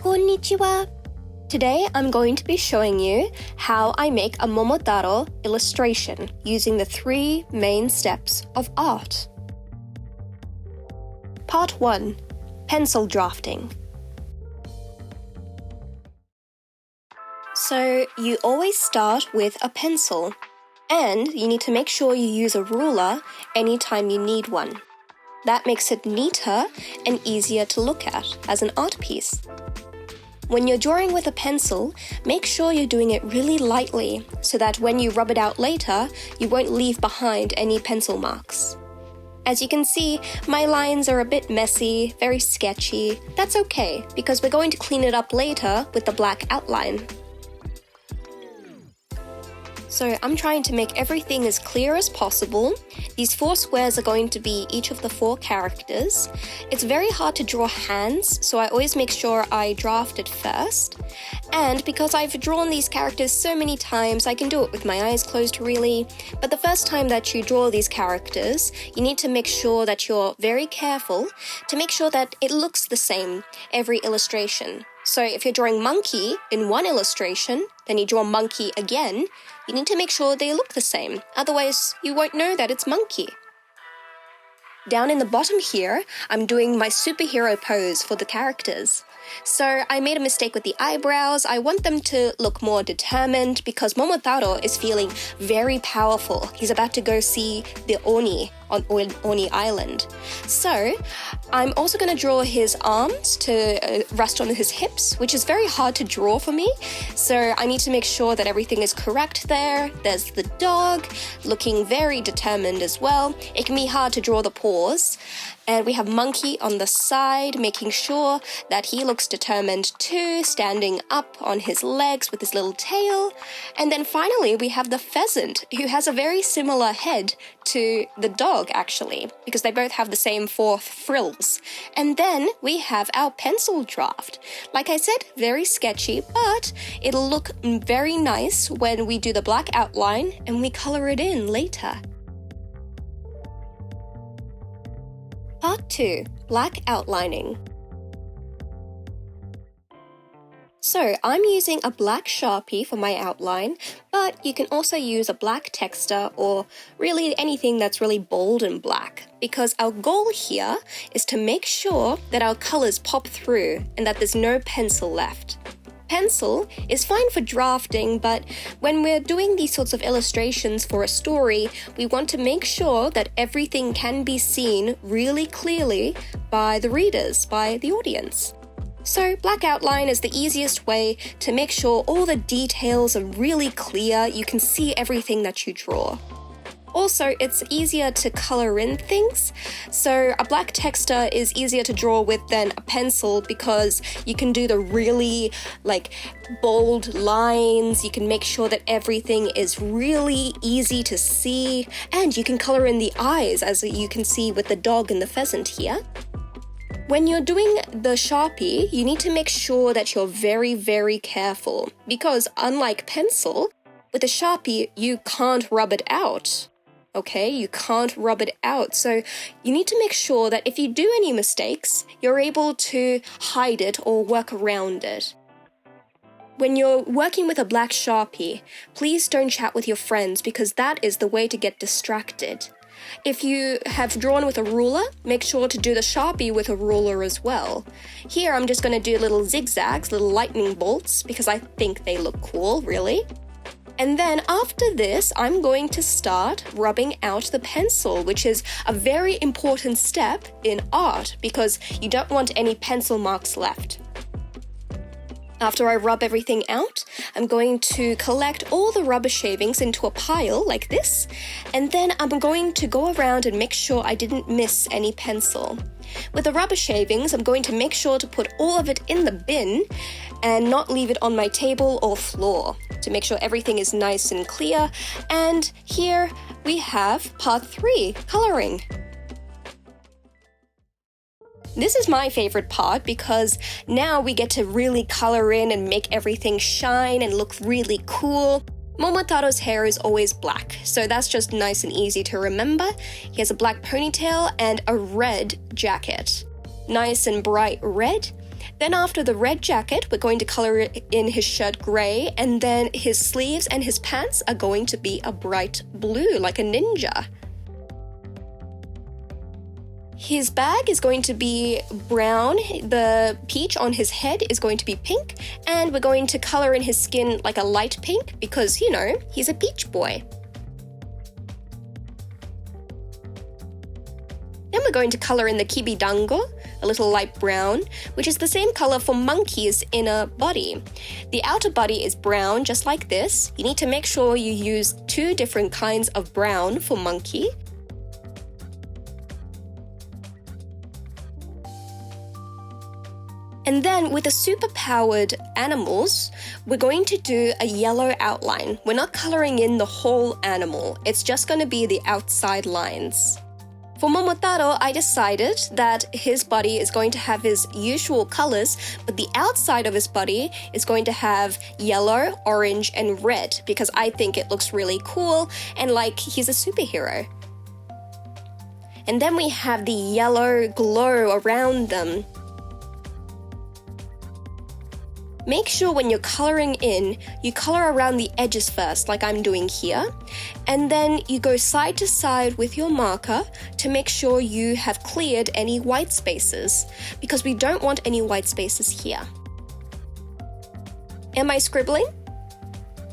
Konnichiwa! Today I'm going to be showing you how I make a Momotaro illustration using the 3 main steps of art. Part 1. Pencil drafting. So you always start with a pencil, and you need to make sure you use a ruler anytime you need one. That makes it neater and easier to look at as an art piece. When you're drawing with a pencil, make sure you're doing it really lightly so that when you rub it out later, you won't leave behind any pencil marks. As you can see, my lines are a bit messy, very sketchy. That's okay, because we're going to clean it up later with the black outline. So I'm trying to make everything as clear as possible. These 4 squares are going to be each of the 4 characters. It's very hard to draw hands, so I always make sure I draft it first. And because I've drawn these characters so many times, I can do it with my eyes closed really. But the first time that you draw these characters, you need to make sure that you're very careful to make sure that it looks the same every illustration. So if you're drawing monkey in one illustration, then you draw monkey again, you need to make sure they look the same. Otherwise, you won't know that it's monkey. Down in the bottom here, I'm doing my superhero pose for the characters. So I made a mistake with the eyebrows. I want them to look more determined because Momotaro is feeling very powerful. He's about to go see the Oni on Oni Island. So I'm also going to draw his arms to rest on his hips, which is very hard to draw for me. So I need to make sure that everything is correct there. There's the dog looking very determined as well. It can be hard to draw the paws. And we have monkey on the side, making sure that he looks determined too, standing up on his legs with his little tail. And then finally, we have the pheasant, who has a very similar head to the dog, actually, because they both have the same 4 frills. And then we have our pencil draft. Like I said, very sketchy, but it'll look very nice when we do the black outline and we color it in later. Part 2. Black outlining. So I'm using a black Sharpie for my outline, but you can also use a black texter or really anything that's really bold and black, because our goal here is to make sure that our colors pop through and that there's no pencil left. Pencil is fine for drafting, but when we're doing these sorts of illustrations for a story, we want to make sure that everything can be seen really clearly by the readers, by the audience. So black outline is the easiest way to make sure all the details are really clear, you can see everything that you draw. Also, it's easier to color in things, so a black texter is easier to draw with than a pencil because you can do the really bold lines, you can make sure that everything is really easy to see, and you can color in the eyes as you can see with the dog and the pheasant here. When you're doing the Sharpie, you need to make sure that you're very, very careful because unlike pencil, with a Sharpie, you can't rub it out. Okay, you can't rub it out. So you need to make sure that if you do any mistakes, you're able to hide it or work around it. When you're working with a black Sharpie, please don't chat with your friends because that is the way to get distracted. If you have drawn with a ruler, make sure to do the Sharpie with a ruler as well. Here I'm just going to do little zigzags, little lightning bolts, because I think they look cool, really. And then after this, I'm going to start rubbing out the pencil, which is a very important step in art because you don't want any pencil marks left. After I rub everything out, I'm going to collect all the rubber shavings into a pile like this, and then I'm going to go around and make sure I didn't miss any pencil. With the rubber shavings, I'm going to make sure to put all of it in the bin and not leave it on my table or floor to make sure everything is nice and clear. And here we have part 3, coloring. This is my favorite part because now we get to really color in and make everything shine and look really cool. Momotaro's hair is always black, so that's just nice and easy to remember. He has a black ponytail and a red jacket. Nice and bright red. Then after the red jacket, we're going to color in his shirt gray, and then his sleeves and his pants are going to be a bright blue, like a ninja. His bag is going to be brown, the peach on his head is going to be pink, and we're going to color in his skin like a light pink because, you know, he's a peach boy. Then we're going to color in the kibi-dango, a little light brown, which is the same color for Monkey's inner body. The outer body is brown, just like this. You need to make sure you use 2 different kinds of brown for Monkey. And then with the super-powered animals, we're going to do a yellow outline. We're not coloring in the whole animal. It's just going to be the outside lines. For Momotaro, I decided that his body is going to have his usual colors, but the outside of his body is going to have yellow, orange, and red because I think it looks really cool and like he's a superhero. And then we have the yellow glow around them. Make sure when you're coloring in, you color around the edges first, like I'm doing here, and then you go side to side with your marker to make sure you have cleared any white spaces, because we don't want any white spaces here. Am I scribbling?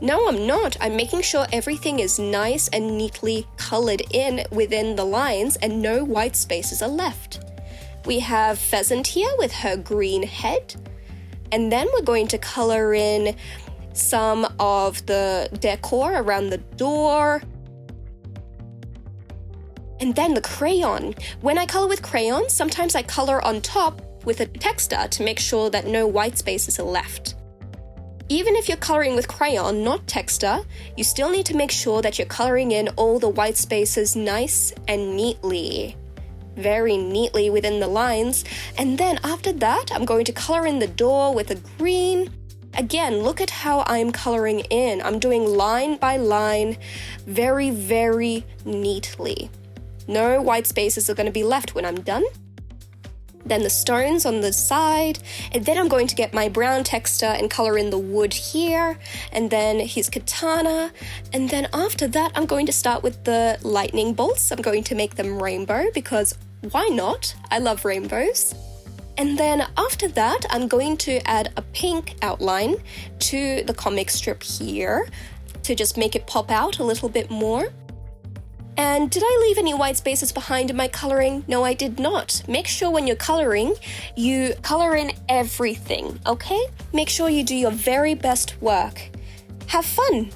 No, I'm not. I'm making sure everything is nice and neatly colored in within the lines and no white spaces are left. We have Pheasant here with her green head. And then we're going to color in some of the decor around the door. And then the crayon. When I color with crayon, sometimes I color on top with a texture to make sure that no white spaces are left. Even if you're coloring with crayon, not texture, you still need to make sure that you're coloring in all the white spaces nice and neatly. Very neatly within the lines, and then after that I'm going to color in the door with a green. Again, look at how I'm coloring in. I'm doing line by line, very, very neatly. No white spaces are going to be left when I'm done. Then the stones on the side, and then I'm going to get my brown texture and color in the wood here, and then his katana, and then after that I'm going to start with the lightning bolts. I'm going to make them rainbow because why not? I love rainbows. And then after that I'm going to add a pink outline to the comic strip here to just make it pop out a little bit more. And did I leave any white spaces behind in my coloring? No, I did not. Make sure when you're coloring, you color in everything, okay? Make sure you do your very best work. Have fun!